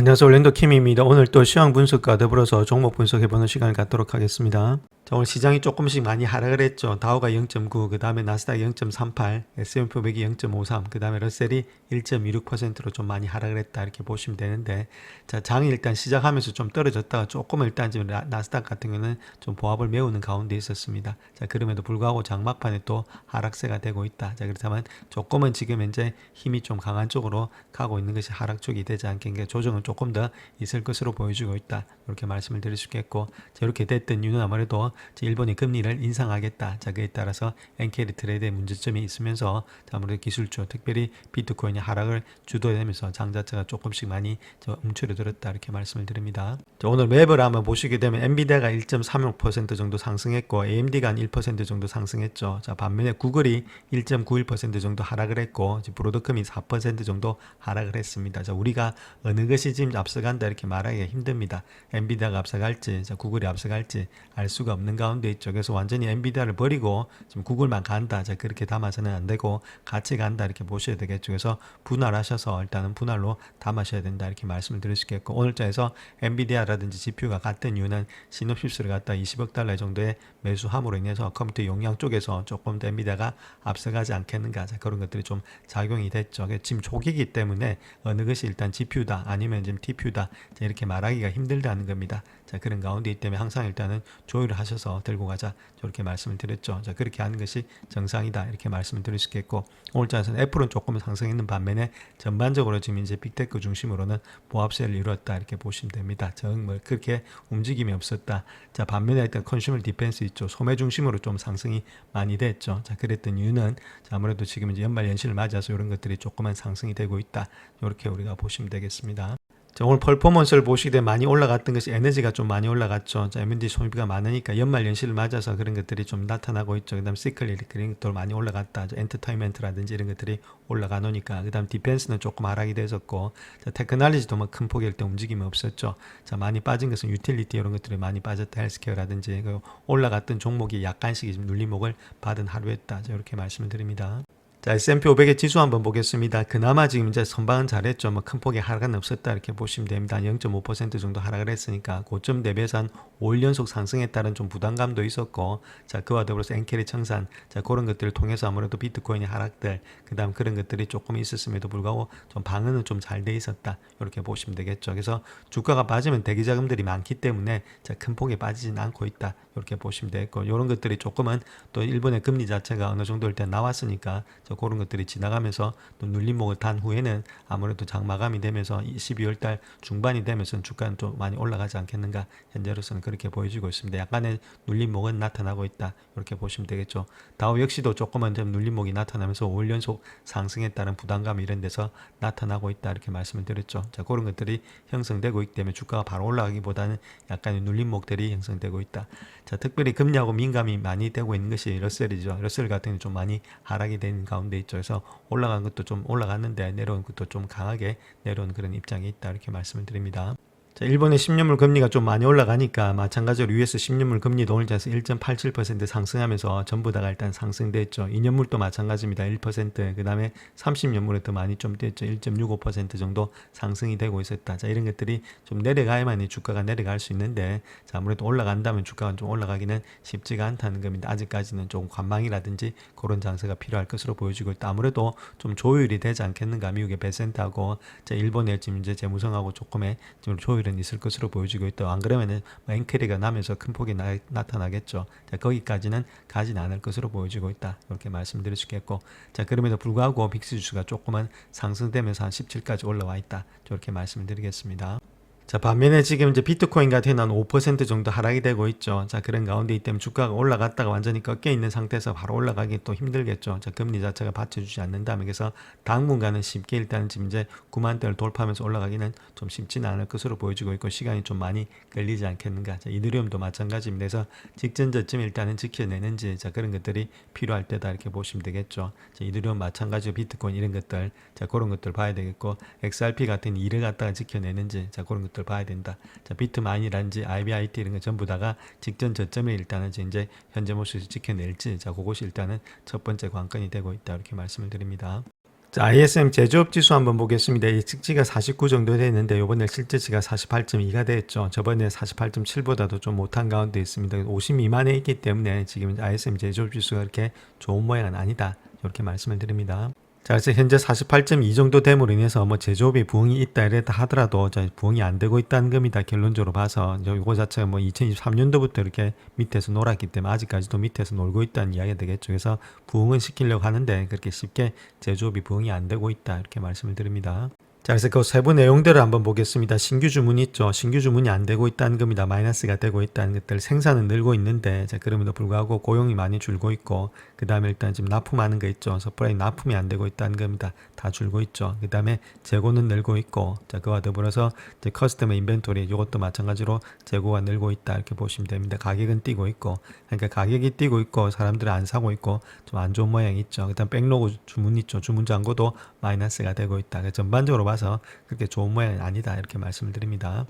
안녕하세요. 올랜도 킴입니다. 오늘 또 시황 분석과 더불어서 종목 분석해보는 시간을 갖도록 하겠습니다. 자, 오늘 시장이 조금씩 많이 하락을 했죠. 다우가 0.9, 그 다음에 나스닥이 0.38, S&P 500이 0.53, 그 다음에 러셀이 1.26%로 좀 많이 하락을 했다 이렇게 보시면 되는데, 자, 장이 일단 시작하면서 좀 떨어졌다가 조금은 일단 지금 나스닥 같은 경우는 좀 보합을 메우는 가운데 있었습니다. 자, 그럼에도 불구하고 장막판에 또 하락세가 되고 있다. 자, 그렇다면 조금은 지금 현재 힘이 좀 강한 쪽으로 가고 있는 것이 하락 쪽이 되지 않겠는가, 조정은 조금 더 있을 것으로 보여지고 있다. 이렇게 말씀을 드릴 수 있겠고, 자, 이렇게 됐던 이유는 아무래도 일본이 금리를 인상하겠다. 자, 그에 따라서 엔케리 트레이드에 문제점이 있으면서 아무래도 기술주, 특별히 비트코인이 하락을 주도하면서 장 자체가 조금씩 많이 움츠러들었다. 이렇게 말씀을 드립니다. 자, 오늘 맵을 한번 보시게 되면 엔비디아가 1.36% 정도 상승했고 AMD가 한 1% 정도 상승했죠. 자, 반면에 구글이 1.91% 정도 하락을 했고 브로드컴이 4% 정도 하락을 했습니다. 자, 우리가 어느 것이 지금 앞서간다 이렇게 말하기가 힘듭니다. 엔비디아가 앞서갈지, 자, 구글이 앞서갈지 알 수가 없는 가운데 있죠. 그래서 완전히 엔비디아를 버리고 지금 구글만 간다. 자, 그렇게 담아서는 안 되고 같이 간다 이렇게 보셔야 되겠죠. 그래서 분할하셔서 일단은 분할로 담아셔야 된다 이렇게 말씀을 드릴 수 있겠고, 오늘자에서 엔비디아라든지 GPU가 같은 이유는 시놉시스를 갖다 20억 달러 정도의 매수함으로 인해서 컴퓨터 용량 쪽에서 조금 더 엔비디아가 앞서가지 않겠는가, 자, 그런 것들이 좀 작용이 됐죠. 지금 초기이기 때문에 어느 것이 일단 GPU다 아니면 지금 TPU다, 자, 이렇게 말하기가 힘들다는 겁니다. 자, 그런 가운데 있기 때문에 항상 일단은 조율을 하셔서 들고 가자, 저렇게 말씀을 드렸죠. 자, 그렇게 하는 것이 정상이다 이렇게 말씀을 드릴 수 있겠고, 오늘자에서는 애플은 조금 상승했는 반면에 전반적으로 지금 이제 빅테크 중심으로는 보합세를 이루었다 이렇게 보시면 됩니다. 정말 그렇게 움직임이 없었다. 자, 반면에 일단 컨슈머 디펜스 있죠. 소매 중심으로 좀 상승이 많이 됐죠. 자, 그랬던 이유는 아무래도 지금 이제 연말 연시를 맞아서 이런 것들이 조금만 상승이 되고 있다. 이렇게 우리가 보시면 되겠습니다. 자, 오늘 퍼포먼스를 보시게 되면 많이 올라갔던 것이 에너지가 좀 많이 올라갔죠. 자, M&D 소비가 많으니까 연말 연시를 맞아서 그런 것들이 좀 나타나고 있죠. 그 다음 시클리 그런 것도 많이 올라갔다. 엔터테인먼트라든지 이런 것들이 올라가 놓으니까. 그 다음 디펜스는 조금 하락이 됐었고, 자, 테크놀로지도 뭐 큰 폭일 때 움직임이 없었죠. 자, 많이 빠진 것은 유틸리티 이런 것들이 많이 빠졌다. 헬스케어라든지 그 올라갔던 종목이 약간씩 지금 눌림목을 받은 하루였다. 자, 이렇게 말씀을 드립니다. 자, S&P 500의 지수 한번 보겠습니다. 그나마 지금 이제 선방은 잘했죠. 뭐 큰 폭의 하락은 없었다 이렇게 보시면 됩니다. 0.5% 정도 하락을 했으니까 고점 대비해서 한 5일 연속 상승에 따른 좀 부담감도 있었고, 자, 그와 더불어서 엔캐리 청산, 자, 그런 것들을 통해서 아무래도 비트코인의 하락들, 그 다음 그런 것들이 조금 있었음에도 불구하고 좀 방어는 좀 잘 돼 있었다 이렇게 보시면 되겠죠. 그래서 주가가 빠지면 대기자금들이 많기 때문에 자, 큰 폭에 빠지진 않고 있다 이렇게 보시면 되겠고, 이런 것들이 조금은 또 일본의 금리 자체가 어느 정도 일단 나왔으니까 그런 것들이 지나가면서 또 눌림목을 단 후에는 아무래도 장마감이 되면서 12월 달 중반이 되면서 주가는 좀 많이 올라가지 않겠는가, 현재로서는 그렇게 보여지고 있습니다. 약간의 눌림목은 나타나고 있다 이렇게 보시면 되겠죠. 다우 역시도 조금은 좀 눌림목이 나타나면서 5일 연속 상승에 따른 부담감 이런 데서 나타나고 있다 이렇게 말씀을 드렸죠. 자, 그런 것들이 형성되고 있기 때문에 주가가 바로 올라가기보다는 약간의 눌림목들이 형성되고 있다. 자, 특별히 금리하고 민감이 많이 되고 있는 것이 러셀이죠. 러셀 같은 경우 좀 많이 하락이 된 가운데 있죠. 그래서 올라간 것도 좀 올라갔는데 내려온 것도 좀 강하게 내려온 그런 입장이 있다 이렇게 말씀을 드립니다. 자, 일본의 10년물 금리가 좀 많이 올라가니까 마찬가지로 US 10년물 금리도 오늘자에서 1.87% 상승하면서 전부 다가 일단 상승됐죠. 2년물도 마찬가지입니다. 1%, 그 다음에 30년물에 더 많이 좀 됐죠. 1.65% 정도 상승이 되고 있었다. 자, 이런 것들이 좀 내려가야만 주가가 내려갈 수 있는데, 자, 아무래도 올라간다면 주가가 좀 올라가기는 쉽지가 않다는 겁니다. 아직까지는 조금 관망이라든지 그런 장세가 필요할 것으로 보여지고 있다. 아무래도 좀 조율이 되지 않겠는가. 미국의 배센트하고 자, 일본의 지금 이제 재무성하고 조금의 지금 조율 있을 것으로 보여지고 있다. 안 그러면은 엔캐리가 나면서 큰 폭이 나타나겠죠. 자, 거기까지는 가진 않을 것으로 보여지고 있다. 이렇게 말씀드릴 수 있겠고, 자, 그럼에도 불구하고 빅스 지수가 조금은 상승되면서 한 17까지 올라와 있다. 이렇게 말씀을 드리겠습니다. 자, 반면에 지금 이제 비트코인 같은 경우는 5% 정도 하락이 되고 있죠. 자, 그런 가운데 있기 때문에 주가가 올라갔다가 완전히 꺾여 있는 상태에서 바로 올라가기 또 힘들겠죠. 자, 금리 자체가 받쳐주지 않는다면, 그래서 당분간은 쉽게 일단 지금 이제 9만대를 돌파하면서 올라가기는 좀 쉽지는 않을 것으로 보여지고 있고, 시간이 좀 많이 걸리지 않겠는가. 자, 이더리움도 마찬가지입니다. 그래서 직전 저점 일단은 지켜내는지, 자, 그런 것들이 필요할 때다 이렇게 보시면 되겠죠. 자, 이더리움 마찬가지로 비트코인 이런 것들, 자, 그런 것들 봐야 되겠고, XRP 같은 일을 갖다가 지켜내는지, 자, 그런 것들 봐야 된다. 자, 비트마인이라든지 IBIT 이런 거 전부 다가 직전 저점에 일단은 이제 현재 모습을 지켜낼지, 자, 그것이 일단은 첫 번째 관건이 되고 있다 이렇게 말씀을 드립니다. 자, ISM 제조업 지수 한번 보겠습니다. 예측치가 49 정도 되는데 이번에 실제치가 48.2가 됐죠. 저번에 48.7보다도 좀 못한 가운데 있습니다. 50 미만에 있기 때문에 지금 ISM 제조업 지수가 그렇게 좋은 모양은 아니다. 이렇게 말씀을 드립니다. 자, 그래서 현재 48.2 정도 됨으로 인해서 뭐 제조업이 부흥이 있다 이랬다 하더라도 부흥이 안 되고 있다는 겁니다. 결론적으로 봐서 이거 자체가 뭐 2023년도부터 이렇게 밑에서 놀았기 때문에 아직까지도 밑에서 놀고 있다는 이야기가 되겠죠. 그래서 부흥은 시키려고 하는데 그렇게 쉽게 제조업이 부흥이 안 되고 있다 이렇게 말씀을 드립니다. 자, 그래서 그 세부 내용들을 한번 보겠습니다. 신규 주문이 있죠. 신규 주문이 안 되고 있다는 겁니다. 마이너스가 되고 있다는 것들. 생산은 늘고 있는데, 자, 그럼에도 불구하고 고용이 많이 줄고 있고, 그 다음에 일단 지금 납품하는 거 있죠. 서프라이 납품이 안 되고 있다는 겁니다. 다 줄고 있죠. 그 다음에 재고는 늘고 있고, 자, 그와 더불어서 이제 커스터머 인벤토리, 이것도 마찬가지로 재고가 늘고 있다. 이렇게 보시면 됩니다. 가격은 뛰고 있고, 그러니까 가격이 뛰고 있고, 사람들은 안 사고 있고, 좀 안 좋은 모양이 있죠. 그 다음 백로그 주문 있죠. 주문 잔고도 마이너스가 되고 있다. 그래서 전반적으로 봐서 그렇게 좋은 모양이 아니다 이렇게 말씀을 드립니다.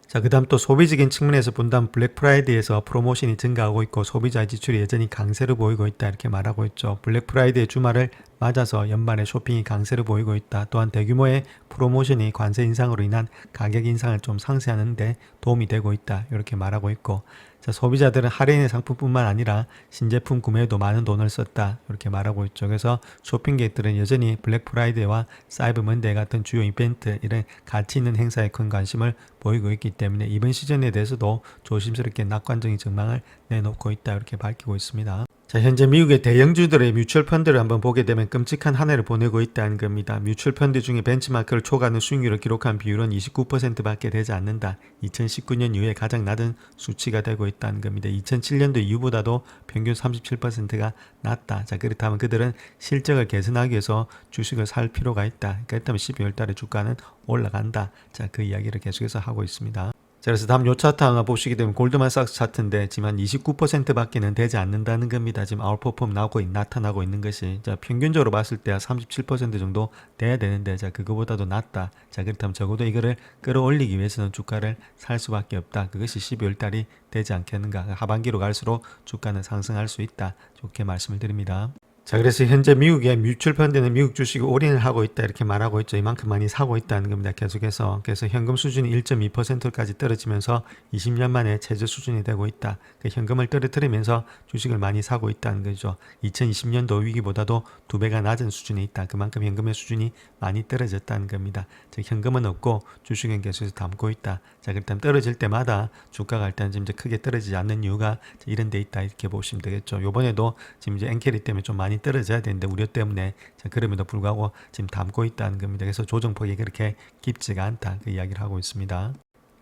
자, 그 다음 또 소비적인 측면에서 본다면 블랙 프라이데이에서 프로모션이 증가하고 있고 소비자 지출이 여전히 강세를 보이고 있다 이렇게 말하고 있죠. 블랙 프라이데이 주말을 맞아서 연말에 쇼핑이 강세를 보이고 있다. 또한 대규모의 프로모션이 관세 인상으로 인한 가격 인상을 좀 상쇄하는데 도움이 되고 있다 이렇게 말하고 있고, 자, 소비자들은 할인의 상품뿐만 아니라 신제품 구매에도 많은 돈을 썼다 이렇게 말하고 있죠. 그래서 쇼핑객들은 여전히 블랙 프라이데이와 사이버 먼데이 같은 주요 이벤트 이런 가치 있는 행사에 큰 관심을 보이고 있기 때문에 이번 시즌에 대해서도 조심스럽게 낙관적인 전망을 내놓고 있다 이렇게 밝히고 있습니다. 자, 현재 미국의 대형주들의 뮤추얼 펀드를 한번 보게 되면 끔찍한 한 해를 보내고 있다는 겁니다. 뮤추얼 펀드 중에 벤치마크를 초과하는 수익률을 기록한 비율은 29%밖에 되지 않는다. 2019년 이후에 가장 낮은 수치가 되고 있다는 겁니다. 2007년도 이후보다도 평균 37%가 낮다. 자, 그렇다면 그들은 실적을 개선하기 위해서 주식을 살 필요가 있다. 그렇다면 12월 달에 주가는 올라간다. 자, 그 이야기를 계속해서 하고 있습니다. 자, 그래서 다음 요 차트 하나 보시게 되면 골드만삭스 차트인데 지금 한 29%밖에는 되지 않는다는 겁니다. 지금 아웃퍼폼 나타나고 있는 것이, 자, 평균적으로 봤을 때 37% 정도 돼야 되는데, 자, 그거보다도 낮다. 자, 그렇다면 적어도 이거를 끌어올리기 위해서는 주가를 살 수밖에 없다. 그것이 12월 달이 되지 않겠는가. 하반기로 갈수록 주가는 상승할 수 있다. 좋게 말씀을 드립니다. 자, 그래서 현재 미국의 뮤추얼 펀드는 미국 주식을 올인을 하고 있다 이렇게 말하고 있죠. 이만큼 많이 사고 있다는 겁니다. 계속해서. 그래서 현금 수준이 1.2%까지 떨어지면서 20년 만에 최저 수준이 되고 있다. 그 현금을 떨어뜨리면서 주식을 많이 사고 있다는 거죠. 2020년도 위기보다도 2배가 낮은 수준에 있다. 그만큼 현금의 수준이 많이 떨어졌다는 겁니다. 즉 현금은 없고 주식은 계속해서 담고 있다. 자, 그렇다면 떨어질 때마다 주가가 일단 지금 이제 크게 떨어지지 않는 이유가 이런 데 있다 이렇게 보시면 되겠죠. 요번에도 지금 이제 엔캐리 때문에 좀 많이 떨어져야 되는데 우려 때문에, 자, 그럼에도 불구하고 지금 담고 있다는 겁니다. 그래서 조정폭이 그렇게 깊지가 않다 그 이야기를 하고 있습니다.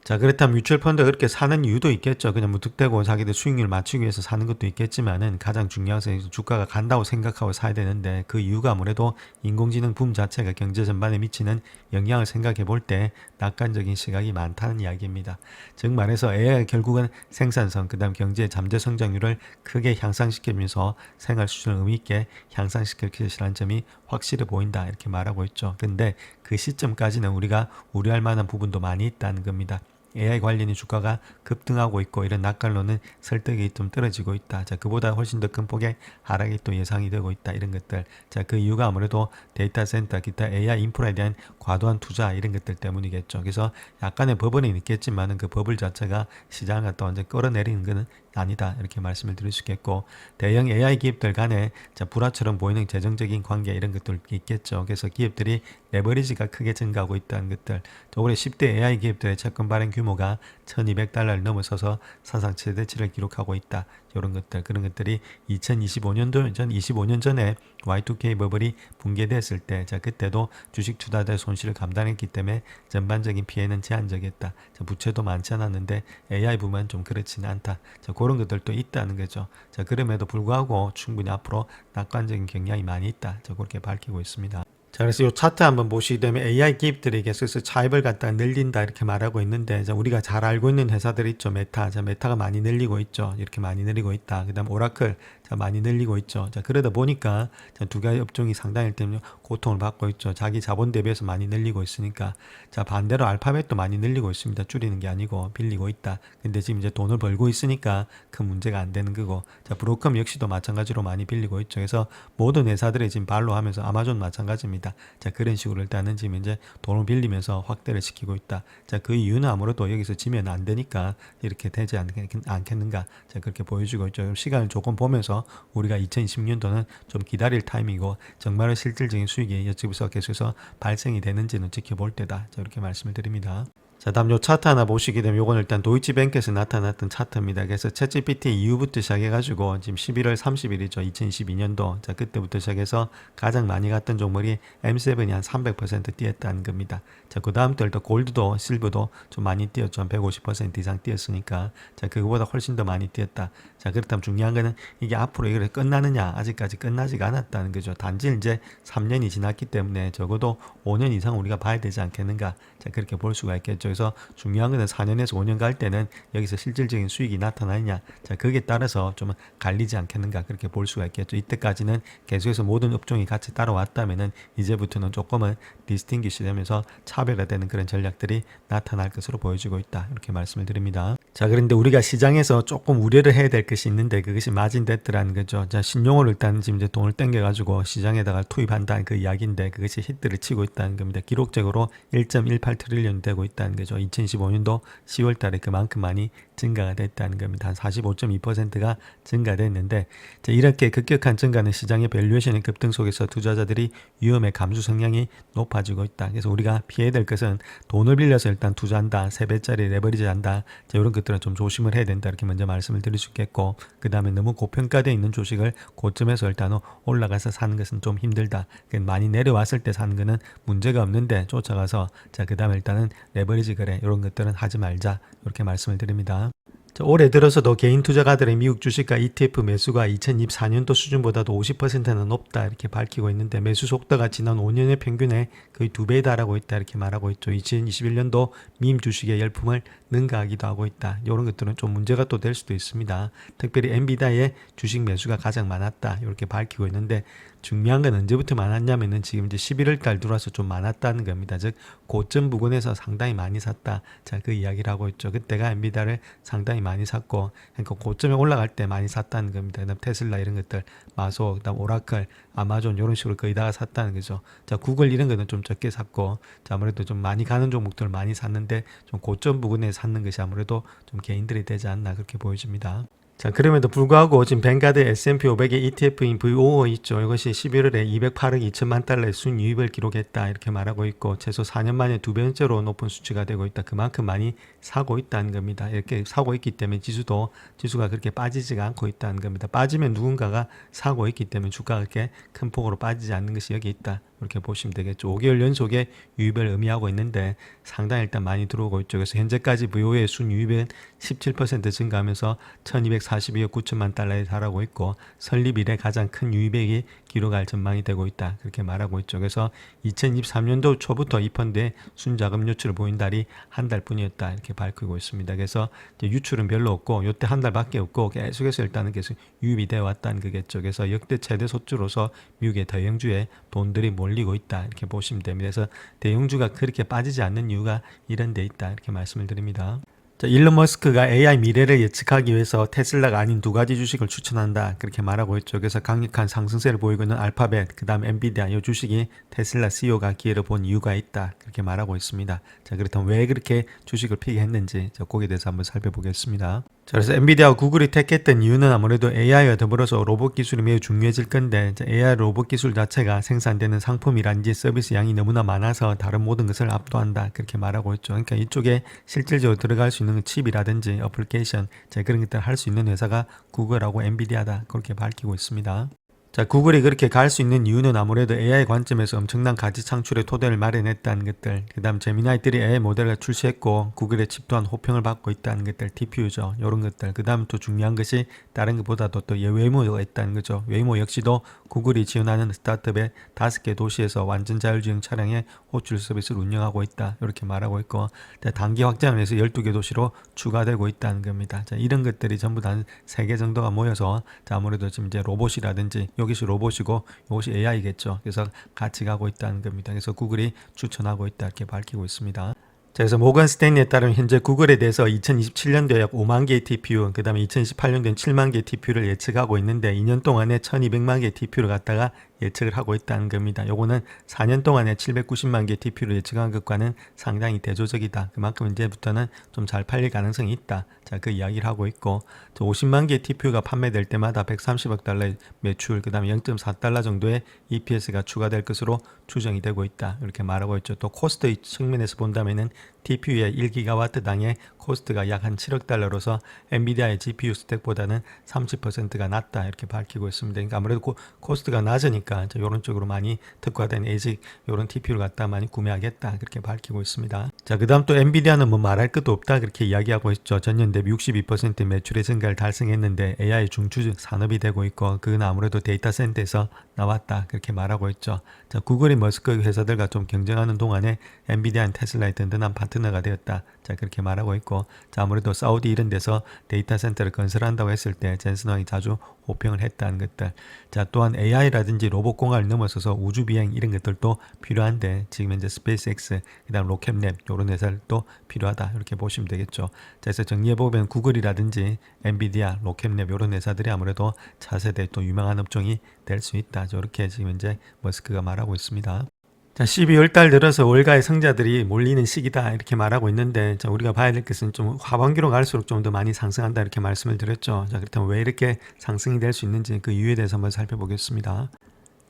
자, 그렇다면 뮤추얼 펀드가 그렇게 사는 이유도 있겠죠. 그냥 무턱대고 자기들 수익률 맞추기 위해서 사는 것도 있겠지만은 가장 중요한 것은 주가가 간다고 생각하고 사야 되는데, 그 이유가 아무래도 인공지능 붐 자체가 경제 전반에 미치는 영향을 생각해 볼 때 낙관적인 시각이 많다는 이야기입니다. 즉 말해서 AI가 결국은 생산성, 그 다음 경제의 잠재 성장률을 크게 향상시키면서 생활 수준을 의미 있게 향상시킬 것이라는 점이 확실해 보인다 이렇게 말하고 있죠. 근데 그 시점까지는 우리가 우려할 만한 부분도 많이 있다는 겁니다. AI 관련이 주가가 급등하고 있고 이런 낙관론은 설득이 좀 떨어지고 있다. 자, 그보다 훨씬 더 큰 폭의 하락이 또 예상이 되고 있다. 이런 것들. 자, 그 이유가 아무래도 데이터 센터, 기타 AI 인프라에 대한 과도한 투자 이런 것들 때문이겠죠. 그래서 약간의 버블이 있겠지만은 그 버블 자체가 시장을 갖다 완전 끌어내리는 것은 아니다 이렇게 말씀을 드릴 수 있겠고, 대형 AI 기업들 간에 자, 불화처럼 보이는 재정적인 관계 이런 것들 있겠죠. 그래서 기업들이 레버리지가 크게 증가하고 있다는 것들, 올해 10대 AI 기업들의 채권 발행 규모가 1200달러를 넘어서서 사상 최대치를 기록하고 있다. 이런 것들, 그런 것들이 25년 전에 Y2K 버블이 붕괴됐을 때, 자, 그때도 주식 투자자의 손실을 감당했기 때문에 전반적인 피해는 제한적이었다. 자, 부채도 많지 않았는데 AI 부분은 좀 그렇지는 않다. 자, 그런 것들도 있다는 거죠. 자, 그럼에도 불구하고 충분히 앞으로 낙관적인 경향이 많이 있다. 자, 그렇게 밝히고 있습니다. 자, 그래서 이 차트 한번 보시게 되면 AI 기업들이 계속해서 차입을 갖다가 늘린다 이렇게 말하고 있는데, 자, 우리가 잘 알고 있는 회사들 있죠. 메타. 자, 메타가 많이 늘리고 있죠. 이렇게 많이 늘리고 있다. 그 다음 오라클. 자, 많이 늘리고 있죠. 자, 그러다 보니까 자, 두 가지 업종이 상당히 때문에 고통을 받고 있죠. 자기 자본 대비해서 많이 늘리고 있으니까. 자, 반대로 알파벳도 많이 늘리고 있습니다. 줄이는 게 아니고 빌리고 있다. 근데 지금 이제 돈을 벌고 있으니까 큰 문제가 안 되는 거고, 자, 브로컴 역시도 마찬가지로 많이 빌리고 있죠. 그래서 모든 회사들이 지금 발로 하면서 아마존 마찬가지입니다. 있다. 자, 그런 식으로 일단은 지금 이제 돈을 빌리면서 확대를 시키고 있다. 자, 그 이유는 아무래도 여기서 지면 안 되니까 이렇게 되지 않겠는가. 자, 그렇게 보여주고 있죠. 시간을 조금 보면서 우리가 2020년도는 좀 기다릴 타이밍이고 정말로 실질적인 수익이 이쪽에서 계속해서 발생이 되는지는 지켜볼 때다. 자, 이렇게 말씀을 드립니다. 자, 다음 요 차트 하나 보시게 되면 요건 일단 도이치뱅크에서 나타났던 차트입니다. 그래서 챗GPT 이후부터 시작해가지고 지금 11월 30일이죠. 2022년도. 자, 그때부터 시작해서 가장 많이 갔던 종목이 M7이 한 300% 뛰었다는 겁니다. 자, 그 다음 또 일단 골드도 실버도 좀 많이 뛰었죠. 한 150% 이상 뛰었으니까. 자, 그거보다 훨씬 더 많이 뛰었다. 자, 그렇다면 중요한 거는 이게 앞으로 이게 끝나느냐? 아직까지 끝나지가 않았다는 거죠. 단지 이제 3년이 지났기 때문에 적어도 5년 이상 우리가 봐야 되지 않겠는가? 자, 그렇게 볼 수가 있겠죠. 그래서 중요한 거는 4년에서 5년 갈 때는 여기서 실질적인 수익이 나타나느냐. 자, 거기에 따라서 좀 갈리지 않겠는가. 그렇게 볼 수가 있겠죠. 이때까지는 계속해서 모든 업종이 같이 따라왔다면은 이제부터는 조금은 디스팅기시 되면서 차별화되는 그런 전략들이 나타날 것으로 보여지고 있다. 이렇게 말씀을 드립니다. 자, 그런데 우리가 시장에서 조금 우려를 해야 될 것이 있는데 그것이 마진데트라는 거죠. 자, 신용을 일단 지금 이제 돈을 땡겨가지고 시장에다가 투입한다는 그 이야기인데 그것이 히트를 치고 있다는 겁니다. 기록적으로 1.18 트릴리언 되고 있다는 거죠. 2015년도 10월 달에 그만큼 많이 증가가 됐다는 겁니다. 한 45.2%가 증가됐는데 자, 이렇게 급격한 증가는 시장의 밸류에이션의 급등 속에서 투자자들이 위험의 감수 성향이 높아지고 있다. 그래서 우리가 피해야 될 것은 돈을 빌려서 일단 투자한다. 3배짜리 레버리지 한다. 자, 이런 것들은 좀 조심을 해야 된다. 이렇게 먼저 말씀을 드릴 수 있겠고 그 다음에 너무 고평가되어 있는 주식을 고점에서 일단 올라가서 사는 것은 좀 힘들다. 많이 내려왔을 때 사는 거는 문제가 없는데 쫓아가서 자, 그 다음에 일단은 레버리지 거래 이런 것들은 하지 말자. 이렇게 말씀을 드립니다. 자, 올해 들어서도 개인 투자가들의 미국 주식과 ETF 매수가 2024년도 수준보다도 50%는 높다 이렇게 밝히고 있는데 매수 속도가 지난 5년의 평균에 거의 2배 달하고 있다 이렇게 말하고 있죠. 2021년도 밈 주식의 열풍을 능가하기도 하고 있다. 이런 것들은 좀 문제가 또 될 수도 있습니다. 특별히 엔비디아의 주식 매수가 가장 많았다 이렇게 밝히고 있는데 중요한 건 언제부터 많았냐면은 지금 이제 11월 달 들어와서 좀 많았다는 겁니다. 즉 고점 부근에서 상당히 많이 샀다. 자, 그 이야기를 하고 있죠. 그때가 엔비디아를 상당히 많이 샀고 그러니까 고점에 올라갈 때 많이 샀다는 겁니다. 그다음 테슬라 이런 것들, 마소, 그다음 오라클, 아마존 이런 식으로 거의 다 샀다는 거죠. 자, 구글 이런 거는 좀 적게 샀고 자, 아무래도 좀 많이 가는 종목들을 많이 샀는데 좀 고점 부근에 샀는 것이 아무래도 좀 개인들이 되지 않나 그렇게 보여집니다. 자, 그럼에도 불구하고 지금 뱅가드 S&P 500의 ETF인 VOO 있죠. 이것이 11월에 208억 2천만 달러의 순이익을 기록했다 이렇게 말하고 있고 최소 4년 만에 2배째로 높은 수치가 되고 있다. 그만큼 많이 사고 있다는 겁니다. 이렇게 사고 있기 때문에 지수가 그렇게 빠지지가 않고 있다는 겁니다. 빠지면 누군가가 사고 있기 때문에 주가가 그렇게 큰 폭으로 빠지지 않는 것이 여기 있다. 이렇게 보시면 되겠죠. 5개월 연속의 유입을 의미하고 있는데 상당히 일단 많이 들어오고 있죠. 그래서 현재까지 VO의 순유입은 17% 증가하면서 1242억 9천만 달러에 달하고 있고 설립 이래 가장 큰 유입액이 기록할 전망이 되고 있다. 그렇게 말하고 있죠. 그래서 2023년도 초부터 이 펀드의 순자금 유출을 보인 달이 한 달뿐이었다. 이렇게 밝히고 있습니다. 그래서 이제 유출은 별로 없고 이때 한 달밖에 없고 계속해서 일단은 계속 유입이 되어 왔다는 거겠죠. 그래서 역대 최대 소주로서 미국의 대형주에 돈들이 몰리고 있다. 이렇게 보시면 됩니다. 그래서 대형주가 그렇게 빠지지 않는 이유가 이런 데 있다. 이렇게 말씀을 드립니다. 자, 일론 머스크가 AI 미래를 예측하기 위해서 테슬라가 아닌 두 가지 주식을 추천한다. 그렇게 말하고 있죠. 그래서 강력한 상승세를 보이고 있는 알파벳, 그 다음 엔비디아 이 주식이 테슬라 CEO가 기회를 본 이유가 있다. 그렇게 말하고 있습니다. 자, 그렇다면 왜 그렇게 주식을 피기했는지 거기에 대해서 한번 살펴보겠습니다. 자, 그래서 엔비디아와 구글이 택했던 이유는 아무래도 AI와 더불어서 로봇 기술이 매우 중요해질 건데 AI 로봇 기술 자체가 생산되는 상품이란지 서비스 양이 너무나 많아서 다른 모든 것을 압도한다. 그렇게 말하고 있죠. 그러니까 이쪽에 실질적으로 들어갈 수 있는 칩이라든지 어플리케이션 그런 것들을 할 수 있는 회사가 구글하고 엔비디아다. 그렇게 밝히고 있습니다. 자, 구글이 그렇게 갈 수 있는 이유는 아무래도 AI 관점에서 엄청난 가치 창출의 토대를 마련했다는 것들, 그 다음 제미나이들이 AI 모델을 출시했고 구글의 칩 또한 호평을 받고 있다는 것들, TPU죠. 이런 것들. 그 다음 또 중요한 것이 다른 것보다도 또 웨이모가 있다는 거죠. 웨이모 역시도 구글이 지원하는 스타트업의 5개 도시에서 완전 자율주행 차량의 호출 서비스를 운영하고 있다. 이렇게 말하고 있고 단기 확장을 위해서 12개 도시로 추가되고 있다는 겁니다. 자, 이런 것들이 전부 다 3개 정도가 모여서 자, 아무래도 지금 이제 로봇이라든지 여기서 로봇이고 이것이 AI겠죠. 그래서 같이 가고 있다는 겁니다. 그래서 구글이 추천하고 있다 이렇게 밝히고 있습니다. 자, 그래서 모건 스탠리에 따르면 현재 구글에 대해서 2027년도에 약 5만 개의 TPU, 그 다음에 2018년도엔 7만 개의 TPU를 예측하고 있는데 2년 동안에 1200만 개의 TPU를 갖다가 예측을 하고 있다는 겁니다. 요거는 4년 동안에 790만 개 TPU를 예측한 것과는 상당히 대조적이다. 그만큼 이제부터는 좀 잘 팔릴 가능성이 있다. 자, 그 이야기를 하고 있고 50만 개 TPU가 판매될 때마다 130억 달러의 매출, 그 다음에 0.4달러 정도의 EPS가 추가될 것으로 추정이 되고 있다. 이렇게 말하고 있죠. 또 코스트 측면에서 본다면은 TPU의 1기가와트당의 코스트가 약 한 7억 달러로서 엔비디아의 GPU 스택보다는 30%가 낮다. 이렇게 밝히고 있습니다. 그러니까 아무래도 코스트가 낮으니까 이런 쪽으로 많이 특화된 ASIC 이런 TPU를 갖다 많이 구매하겠다. 그렇게 밝히고 있습니다. 자, 그 다음 또 엔비디아는 뭐 말할 것도 없다. 그렇게 이야기하고 있죠. 전년 대비 62% 매출의 증가를 달성했는데 AI 중추 산업이 되고 있고 그건 아무래도 데이터 센터에서 나왔다. 그렇게 말하고 있죠. 자, 구글이 머스크 회사들과 좀 경쟁하는 동안에 엔비디아는 테슬라의 든든한 파트너가 되었다. 자, 그렇게 말하고 있고, 자, 아무래도 사우디 이런 데서 데이터 센터를 건설한다고 했을 때 젠슨 황이 자주 호평을 했다는 것들. 자, 또한 AI라든지 로봇 공학을 넘어서서 우주 비행 이런 것들도 필요한데 지금 현재 스페이스X, 그다음 로켓랩 이런 회사들도 필요하다. 이렇게 보시면 되겠죠. 자, 그래서 정리해 보면 구글이라든지 엔비디아, 로켓랩 이런 회사들이 아무래도 차세대 또 유명한 업종이 될 수 있다. 저렇게 지금 현재 머스크가 말하고 있습니다. 자, 12월 달 들어서 월가의 성자들이 몰리는 시기다 이렇게 말하고 있는데, 자, 우리가 봐야 될 것은 좀 하반기로 갈수록 좀 더 많이 상승한다 이렇게 말씀을 드렸죠. 자, 그렇다면 왜 이렇게 상승이 될 수 있는지 그 이유에 대해서 한번 살펴보겠습니다.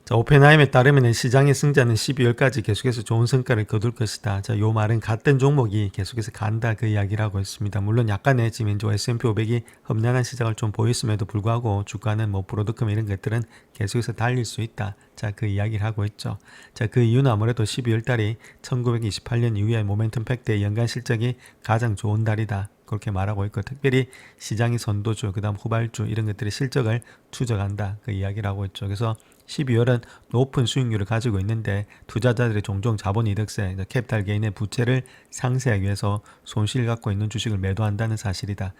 자, 오펜하임에 따르면 시장의 승자는 12월까지 계속해서 좋은 성과를 거둘 것이다. 자, 요 말은 같은 종목이 계속해서 간다 그 이야기를 하고 있습니다. 물론 약간의 지금 S&P 500이 험난한 시작을 좀 보였음에도 불구하고 주가는 뭐 브로드컴 이런 것들은 계속해서 달릴 수 있다. 자, 그 이야기를 하고 있죠. 자, 그 이유는 아무래도 12월 달이 1928년 이후에 모멘텀 팩트의 연간 실적이 가장 좋은 달이다. 그렇게 말하고 있고, 특별히 시장의 선도주, 그 다음 후발주 이런 것들의 실적을 추적한다. 그 이야기를 하고 있죠. 그래서 12월은 높은 수익률을 가지고 있는데 투자자들이 종종 자본이득세, 캐피탈 게인의 부채를 상쇄하기 위해서 손실을 갖고 있는 주식을 매도한다는 사실이다.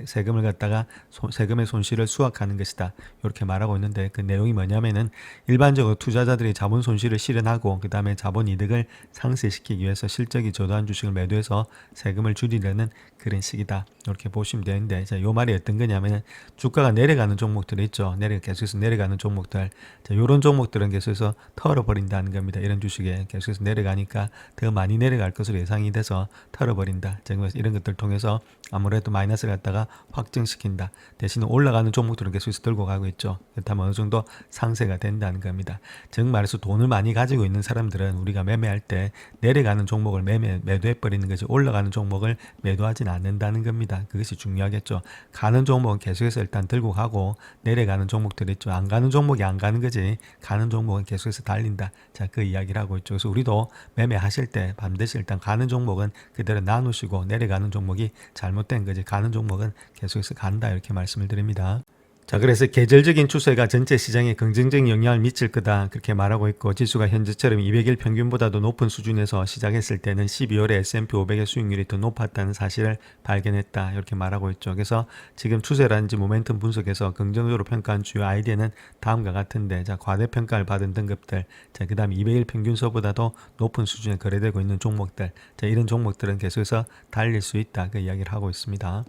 세금을 갖다가 세금의 손실을 수확하는 것이다. 이렇게 말하고 있는데 그 내용이 뭐냐면은 일반적으로 투자자들이 자본 손실을 실현하고 그 다음에 자본이득을 상쇄시키기 위해서 실적이 저조한 주식을 매도해서 세금을 줄이려는 그런 식이다. 이렇게 보시면 되는데, 자, 요 말이 어떤 거냐면은 주가가 내려가는 종목들이 있죠. 계속해서 내려가는 종목들. 자, 요런 종목들은 계속해서 털어버린다는 겁니다. 이런 주식에 계속해서 내려가니까 더 많이 내려갈 것으로 예상이 돼서 털어버린다. 그래서 이런 것들 통해서 아무래도 마이너스를 갖다가 확정시킨다. 대신 올라가는 종목들은 계속해서 들고 가고 있죠. 그렇다면 어느 정도 상쇄가 된다는 겁니다. 즉 말해서 돈을 많이 가지고 있는 사람들은 우리가 매매할 때 내려가는 종목을 매도해버리는 거지 올라가는 종목을 매도하지는 않는다는 겁니다. 그것이 중요하겠죠. 가는 종목은 계속해서 일단 들고 가고 내려가는 종목들이 있죠. 안 가는 종목이 안 가는 거지 가는 종목은 계속해서 달린다. 자, 그 이야기를 하고 있죠. 그래서 우리도 매매하실 때 반드시 일단 가는 종목은 그대로 나누시고 내려가는 종목이 잘못된 거지 가는 종목은 계속해서 간다 이렇게 말씀을 드립니다. 자, 그래서 계절적인 추세가 전체 시장에 긍정적인 영향을 미칠 거다 그렇게 말하고 있고, 지수가 현재처럼 200일 평균보다도 높은 수준에서 시작했을 때는 12월에 S&P 500의 수익률이 더 높았다는 사실을 발견했다 이렇게 말하고 있죠. 그래서 지금 추세라든지 모멘텀 분석에서 긍정적으로 평가한 주요 아이디어는 다음과 같은데, 자, 과대평가를 받은 등급들, 자, 그 다음 200일 평균서보다도 높은 수준에 거래되고 있는 종목들, 자, 이런 종목들은 계속해서 달릴 수 있다 그 이야기를 하고 있습니다.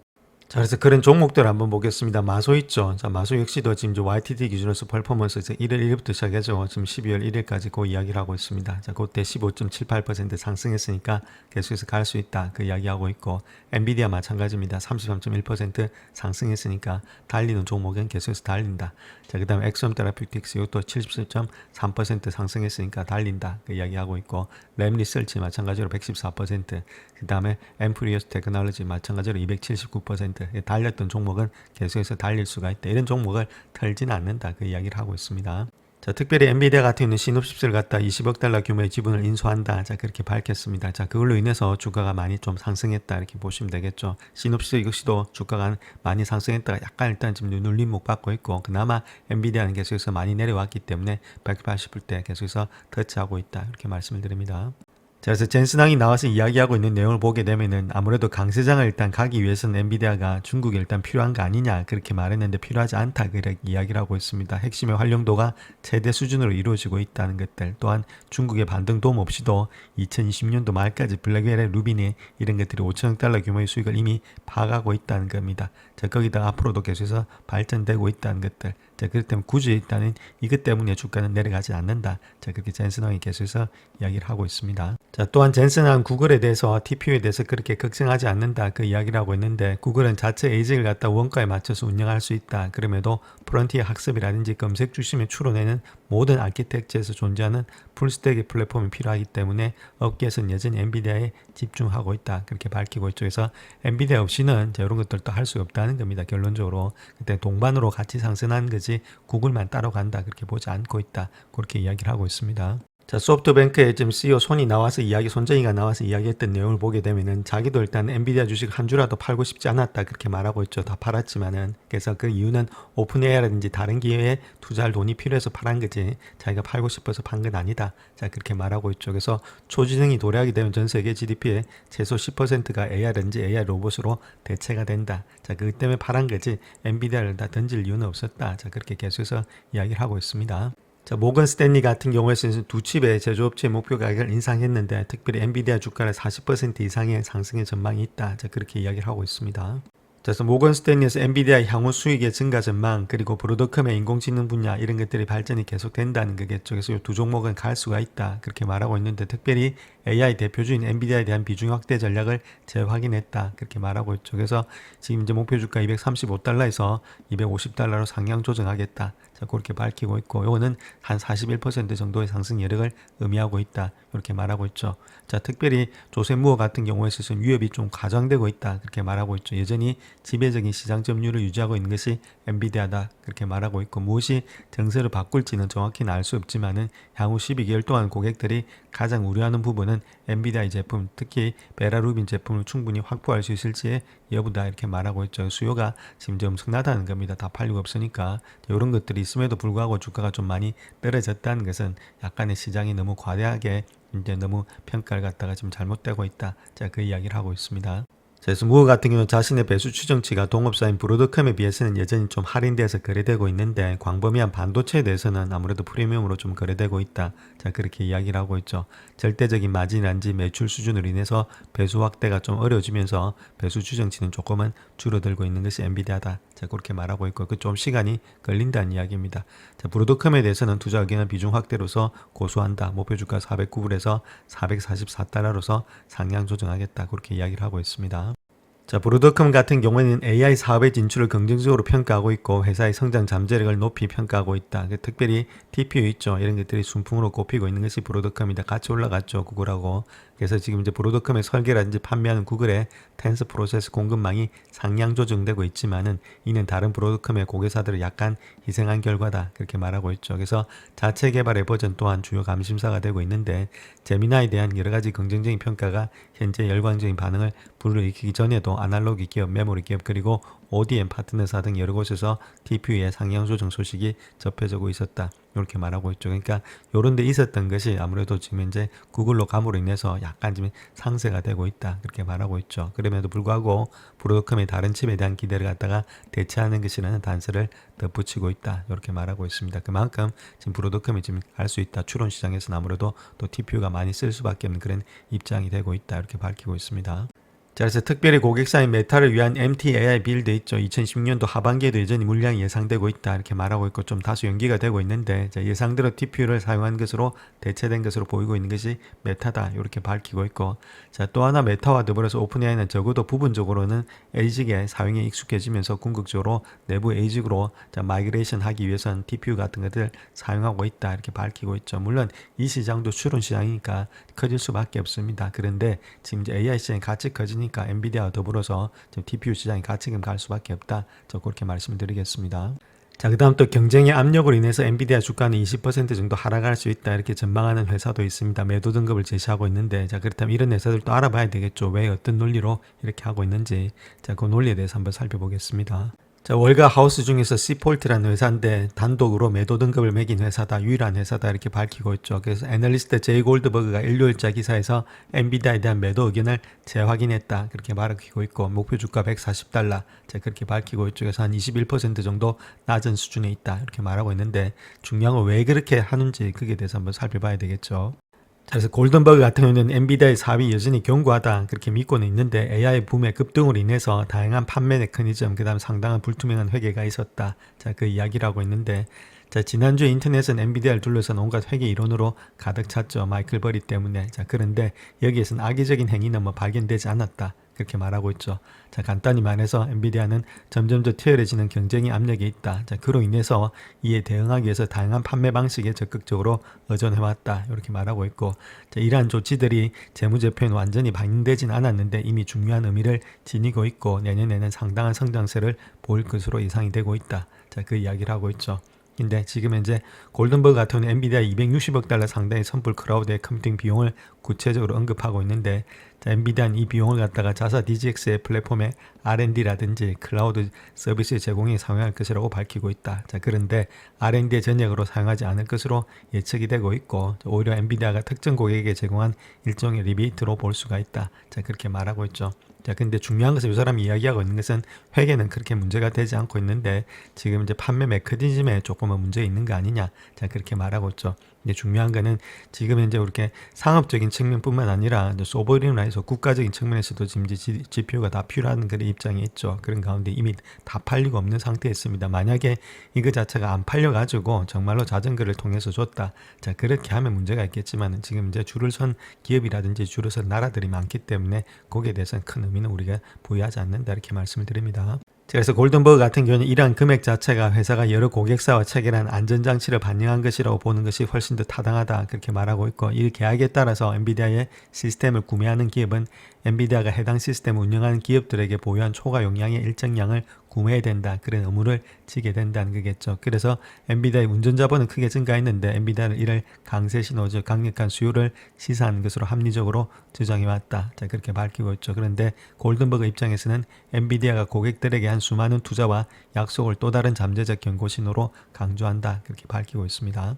자, 그래서 그런 종목들 한번 보겠습니다. 마소 있죠. 자, 마소 역시도 지금 YTD 기준으로서 퍼포먼스 1월 1일부터 시작해서 지금 12월 1일까지 그 이야기를 하고 있습니다. 자, 그때 15.78% 상승했으니까 계속해서 갈 수 있다. 그 이야기하고 있고, 엔비디아 마찬가지입니다. 33.1% 상승했으니까 달리는 종목은 계속해서 달린다. 자, 그 다음에 엑소엠 테라피틱스 이것도 77.3% 상승했으니까 달린다. 그 이야기하고 있고, 램 리서치 마찬가지로 114%, 그 다음에 엠프리어스 테크놀로지 마찬가지로 279%, 달렸던 종목은 계속해서 달릴 수가 있다. 이런 종목을 털지는 않는다. 그 이야기를 하고 있습니다. 자, 특별히 엔비디아 같은 경우는 시놉시스를 갖다 20억 달러 규모의 지분을 인수한다. 자, 그렇게 밝혔습니다. 자, 그걸로 인해서 주가가 많이 좀 상승했다. 이렇게 보시면 되겠죠. 시놉시스 역시도 주가가 많이 상승했다가 약간 일단 지금 눌림목 받고 있고, 그나마 엔비디아는 계속해서 많이 내려왔기 때문에 180불 때 계속해서 터치하고 있다. 이렇게 말씀을 드립니다. 자, 그래서 젠슨 황이 나와서 이야기하고 있는 내용을 보게 되면은 아무래도 강세장을 일단 가기 위해서는 엔비디아가 중국에 일단 필요한 거 아니냐 그렇게 말했는데 필요하지 않다 그렇게 이야기를 하고 있습니다. 핵심의 활용도가 최대 수준으로 이루어지고 있다는 것들, 또한 중국의 반등 도움 없이도 2020년도 말까지 블랙웰의 루비니 이런 것들이 5천억 달러 규모의 수익을 이미 파악하고 있다는 겁니다. 자, 거기다 앞으로도 계속해서 발전되고 있다는 것들, 자, 그렇기 때문에 굳이 일단은 이것 때문에 주가는 내려가지 않는다. 자, 그렇게 젠슨왕이 계속해서 이야기를 하고 있습니다. 자, 또한 젠슨왕 구글에 대해서 TPU에 대해서 그렇게 걱정하지 않는다. 그 이야기를 하고 있는데 구글은 자체 ASIC을 갖다 원가에 맞춰서 운영할 수 있다. 그럼에도 프론티어 학습이라든지 검색 중심의 추론에는 모든 아키텍처에서 존재하는 풀스택의 플랫폼이 필요하기 때문에 업계에서는 여전히 엔비디아에 집중하고 있다. 그렇게 밝히고 있죠. 그래서 엔비디아 없이는 이런 것들도 할 수가 없다는 겁니다. 결론적으로. 그때 동반으로 같이 상승하는 거지 구글만 따라간다. 그렇게 보지 않고 있다. 그렇게 이야기를 하고 있습니다. 자, 소프트뱅크의 지금 CEO 손이 나와서 손정희가 나와서 이야기했던 내용을 보게 되면은 자기도 일단 엔비디아 주식 한 주라도 팔고 싶지 않았다 그렇게 말하고 있죠. 다 팔았지만은. 그래서 그 이유는 오픈 AI라든지 다른 기회에 투자할 돈이 필요해서 팔은 거지 자기가 팔고 싶어서 판 건 아니다. 자, 그렇게 말하고 있죠. 그래서 초지능이 도래하게 되면 전 세계 GDP의 최소 10%가 AI라든지 AI 로봇으로 대체가 된다. 자, 그것 때문에 팔은 거지 엔비디아를 다 던질 이유는 없었다. 자, 그렇게 계속해서 이야기를 하고 있습니다. 자, 모건 스탠리 같은 경우에는 두 칩의 제조업체의 목표 가격을 인상했는데 특별히 엔비디아 주가를 40% 이상의 상승의 전망이 있다. 자, 그렇게 이야기를 하고 있습니다. 자, 그래서 모건 스탠리에서 엔비디아의 향후 수익의 증가 전망 그리고 브로드컴의 인공지능 분야 이런 것들이 발전이 계속된다는 거겠죠. 그래서 이 두 종목은 갈 수가 있다. 그렇게 말하고 있는데 특별히 AI 대표주인 엔비디아에 대한 비중 확대 전략을 재확인했다. 그렇게 말하고 있죠. 그래서 지금 이제 목표 주가 235달러에서 250달러로 상향 조정하겠다. 자, 그렇게 밝히고 있고 이거는 한 41% 정도의 상승 여력을 의미하고 있다. 이렇게 말하고 있죠. 자, 특별히 조세무어 같은 경우에 있어서는 위협이 좀 가장되고 있다. 그렇게 말하고 있죠. 여전히 지배적인 시장 점유율을 유지하고 있는 것이 엔비디아다. 그렇게 말하고 있고 무엇이 정세를 바꿀지는 정확히는 알 수 없지만은 향후 12개월 동안 고객들이 가장 우려하는 부분은 엔비디아의 제품, 특히 베라루빈 제품을 충분히 확보할 수 있을지의 여부다. 이렇게 말하고 있죠. 수요가 지금 좀 엄청나다는 겁니다. 다 팔리고 없으니까. 이런 것들이 있음에도 불구하고 주가가 좀 많이 떨어졌다는 것은 약간의 시장이 너무 과대하게 이제 너무 평가를 갖다가 지금 잘못되고 있다. 자, 그 이야기를 하고 있습니다. 그래서 무어 같은 경우는 자신의 배수 추정치가 동업사인 브로드컴에 비해서는 여전히 좀 할인돼서 거래되고 있는데 광범위한 반도체에 대해서는 아무래도 프리미엄으로 좀 거래되고 있다. 자, 그렇게 이야기를 하고 있죠. 절대적인 마진이란지 매출 수준으로 인해서 배수 확대가 좀 어려워지면서 배수 추정치는 조금은 줄어들고 있는 것이 엔비디아다. 자, 그렇게 말하고 있고 그 좀 시간이 걸린다는 이야기입니다. 자, 브로드컴에 대해서는 투자 의견을 비중 확대로서 고수한다. 목표 주가 409불에서 444달러로서 상향 조정하겠다. 그렇게 이야기를 하고 있습니다. 자, 브로드컴 같은 경우에는 AI 사업의 진출을 긍정적으로 평가하고 있고 회사의 성장 잠재력을 높이 평가하고 있다. 특별히 TPU 있죠. 이런 것들이 순풍으로 꼽히고 있는 것이 브로드컴이다. 같이 올라갔죠. 구글하고. 그래서 지금 이제 브로드컴의 설계라든지 판매하는 구글의 텐스 프로세스 공급망이 상향 조정되고 있지만은 이는 다른 브로드컴의 고객사들을 약간 희생한 결과다. 그렇게 말하고 있죠. 그래서 자체 개발의 버전 또한 주요 감심사가 되고 있는데 제미나에 대한 여러 가지 긍정적인 평가가 현재 열광적인 반응을 불러일으키기 전에도 아날로그 기업, 메모리 기업 그리고 ODM 파트너사 등 여러 곳에서 TPU의 상향 조정 소식이 접해지고 있었다. 이렇게 말하고 있죠. 그러니까 이런 데 있었던 것이 아무래도 지금 이제 구글로 감으로 인해서 약간 지금 상쇄가 되고 있다. 그렇게 말하고 있죠. 그럼에도 불구하고 브로드컴의 다른 칩에 대한 기대를 갖다가 대체하는 것이라는 단서를 덧붙이고 있다. 이렇게 말하고 있습니다. 그만큼 지금 브로드컴이 지금 할 수 있다. 추론 시장에서는 아무래도 또 TPU가 많이 쓸 수밖에 없는 그런 입장이 되고 있다. 이렇게 밝히고 있습니다. 자, 그래서 특별히 고객사인 메타를 위한 MT-AI 빌드 있죠. 2016년도 하반기에도 여전히 물량이 예상되고 있다. 이렇게 말하고 있고 좀 다소 연기가 되고 있는데 자, 예상대로 TPU를 사용한 것으로 대체된 것으로 보이고 있는 것이 메타다. 이렇게 밝히고 있고 자, 또 하나 메타와 더불어서 오픈AI는 적어도 부분적으로는 ASIC의 사용에 익숙해지면서 궁극적으로 내부 ASIC으로 마이그레이션 하기 위해서는 TPU 같은 것들 사용하고 있다. 이렇게 밝히고 있죠. 물론 이 시장도 추론 시장이니까 커질 수밖에 없습니다. 그런데 지금 이제 AI 시장이 같이 커지니까 엔비디아와 더불어서 지금 TPU 시장이 같이 갈 수밖에 없다. 저 그렇게 말씀드리겠습니다. 자, 그 다음 또 경쟁의 압력으로 인해서 엔비디아 주가는 20% 정도 하락할 수 있다. 이렇게 전망하는 회사도 있습니다. 매도 등급을 제시하고 있는데 자, 그렇다면 이런 회사들도 알아봐야 되겠죠. 왜 어떤 논리로 이렇게 하고 있는지. 자, 그 논리에 대해서 한번 살펴보겠습니다. 자, 월가 하우스 중에서 시폴트라는 회사인데 단독으로 매도 등급을 매긴 회사다. 유일한 회사다. 이렇게 밝히고 있죠. 그래서 애널리스트 제이 골드버그가 일요일자 기사에서 엔비디아에 대한 매도 의견을 재확인했다. 그렇게 밝히고 있고 목표 주가 140달러. 자, 그렇게 밝히고 있죠. 그래서 한 21% 정도 낮은 수준에 있다. 이렇게 말하고 있는데 중요한 건 왜 그렇게 하는지 그게 대해서 한번 살펴봐야 되겠죠. 그래서 골든버그 같은 경우는 엔비디아의 사업이 여전히 견고하다 그렇게 믿고는 있는데 AI 붐의 급등으로 인해서 다양한 판매 메커니즘 그다음 상당한 불투명한 회계가 있었다. 자, 그 이야기를 하고 있는데 자, 지난주에 인터넷은 엔비디아를 둘러싼 온갖 회계 이론으로 가득 찼죠. 마이클 버리 때문에. 자, 그런데 여기에서는 악의적인 행위는 발견되지 않았다. 그렇게 말하고 있죠. 자, 간단히 말해서 엔비디아는 점점 더 치열해지는 경쟁의 압력이 있다. 자, 그로 인해서 이에 대응하기 위해서 다양한 판매 방식에 적극적으로 의존해왔다. 이렇게 말하고 있고, 자, 이러한 조치들이 재무제표에는 완전히 반영되진 않았는데 이미 중요한 의미를 지니고 있고 내년에는 상당한 성장세를 보일 것으로 예상이 되고 있다. 자, 그 이야기를 하고 있죠. 근데 지금 현재 골든버그 같은 경우는 엔비디아 260억 달러 상당의 선풀 클라우드의 컴퓨팅 비용을 구체적으로 언급하고 있는데 자, 엔비디아는 이 비용을 갖다가 자사 DGX의 플랫폼의 R&D라든지 클라우드 서비스 제공에 사용할 것이라고 밝히고 있다. 자, 그런데 R&D의 전역으로 사용하지 않을 것으로 예측이 되고 있고 오히려 엔비디아가 특정 고객에게 제공한 일종의 리베이트로 볼 수가 있다. 자, 그렇게 말하고 있죠. 자, 근데 중요한 것은 이 사람이 이야기하고 있는 것은 회계는 그렇게 문제가 되지 않고 있는데 지금 이제 판매 메커니즘에 조금은 문제 있는 거 아니냐. 자, 그렇게 말하고 있죠. 근데 중요한 거는 지금 현재 이렇게 상업적인 측면뿐만 아니라 소버린이나 해서 국가적인 측면에서도 지금 이제 GPU가 다 필요한 그런 입장이 있죠. 그런 가운데 이미 다 팔리고 없는 상태에 있습니다. 만약에 이거 자체가 안 팔려가지고 정말로 자전거를 통해서 줬다. 자, 그렇게 하면 문제가 있겠지만 지금 이제 줄을 선 기업이라든지 줄을 선 나라들이 많기 때문에 거기에 대해서는 큰 의미는 우리가 부여하지 않는다. 이렇게 말씀을 드립니다. 그래서 골든버그 같은 경우는 이러한 금액 자체가 회사가 여러 고객사와 체결한 안전장치를 반영한 것이라고 보는 것이 훨씬 더 타당하다 그렇게 말하고 있고 이 계약에 따라서 엔비디아의 시스템을 구매하는 기업은 엔비디아가 해당 시스템을 운영하는 기업들에게 보유한 초과 용량의 일정량을 구매해야 된다. 그런 의무를 지게 된다는 거겠죠. 그래서 엔비디아의 운전 자본은 크게 증가했는데 엔비디아는 이를 강세 신호죠. 강력한 수요를 시사하는 것으로 합리적으로 주장해왔다. 자, 그렇게 밝히고 있죠. 그런데 골든버그 입장에서는 엔비디아가 고객들에게 한 수많은 투자와 약속을 또 다른 잠재적 경고 신호로 강조한다. 그렇게 밝히고 있습니다.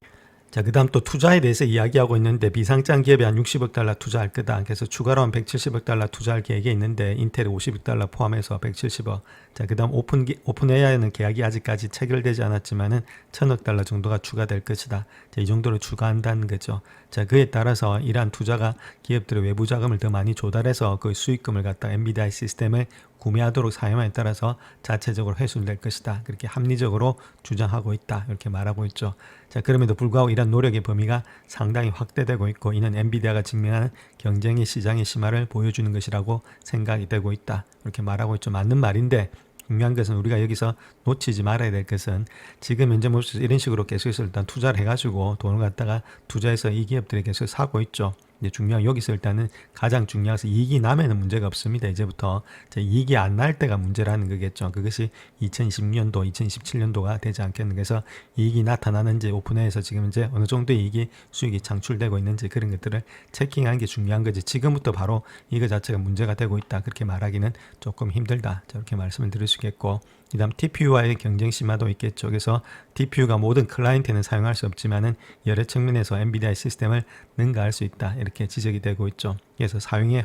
자, 그 다음 또 투자에 대해서 이야기하고 있는데 비상장 기업에 한 60억 달러 투자할 거다. 그래서 추가로 한 170억 달러 투자할 계획이 있는데 인텔에 50억 달러 포함해서 170억. 자, 그 다음 오픈 AI는 계약이 아직까지 체결되지 않았지만은 1000억 달러 정도가 추가될 것이다. 자, 이 정도로 추가한다는 거죠. 자, 그에 따라서 이러한 투자가 기업들의 외부 자금을 더 많이 조달해서 그 수익금을 갖다 엔비디아 시스템을 구매하도록 사용함에 따라서 자체적으로 회수될 것이다. 그렇게 합리적으로 주장하고 있다. 이렇게 말하고 있죠. 자, 그럼에도 불구하고 이런 노력의 범위가 상당히 확대되고 있고 이는 엔비디아가 직면하는 경쟁의 시장의 심화를 보여주는 것이라고 생각이 되고 있다. 이렇게 말하고 있죠. 맞는 말인데 중요한 것은 우리가 여기서 놓치지 말아야 될 것은 지금 현재 모습에서 이런 식으로 계속해서 일단 투자를 해가지고 돈을 갖다가 투자해서 이 기업들이 계속 사고 있죠. 이제 중요한 여기서 일단은 가장 중요한 것은 이익이 나면은 문제가 없습니다. 이제부터 이익이 안 날 때가 문제라는 거겠죠. 그것이 2026년도, 2027년도가 되지 않겠는가. 그래서 이익이 나타나는지 오픈해서 지금 이제 어느 정도 이익이 수익이 창출되고 있는지 그런 것들을 체킹하는 게 중요한 거지. 지금부터 바로 이거 자체가 문제가 되고 있다. 그렇게 말하기는 조금 힘들다. 이렇게 말씀을 드릴 수 있겠고. 그 다음 TPU와의 경쟁 심화도 있겠죠. 그래서 TPU가 모든 클라이언트는 사용할 수 없지만은 여러 측면에서 엔비디아 시스템을 능가할 수 있다. 이렇게 지적이 되고 있죠. 그래서 사용이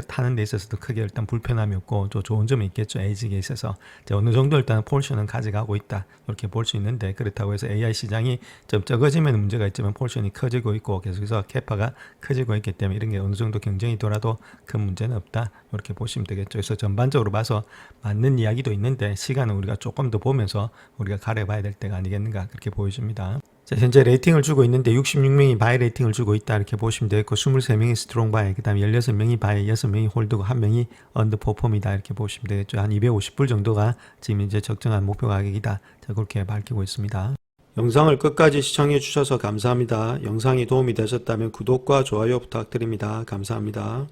타는 데 있어서도 크게 일단 불편함이 없고 또 좋은 점이 있겠죠. 에이지에 있어서 어느 정도 일단 폴션은 가져가고 있다. 이렇게 볼 수 있는데 그렇다고 해서 AI 시장이 좀 적어지면 문제가 있지만 폴션이 커지고 있고 계속해서 캐파가 커지고 있기 때문에 이런 게 어느 정도 경쟁이 돌아도 큰 문제는 없다. 이렇게 보시면 되겠죠. 그래서 전반적으로 봐서 맞는 이야기도 있는데 시간은 우리가 조금 더 보면서 우리가 가려봐야 될 때가 아니겠는가 그렇게 보여집니다. 자, 현재 레이팅을 주고 있는데 66명이 바이 레이팅을 주고 있다 이렇게 보시면 되겠고 23명이 스트롱 바이, 그 다음에 16명이 바이, 6명이 홀드고 1명이 언더퍼폼이다 이렇게 보시면 되겠죠. 한 250불 정도가 지금 이제 적정한 목표 가격이다. 자, 그렇게 밝히고 있습니다. 영상을 끝까지 시청해 주셔서 감사합니다. 영상이 도움이 되셨다면 구독과 좋아요 부탁드립니다. 감사합니다.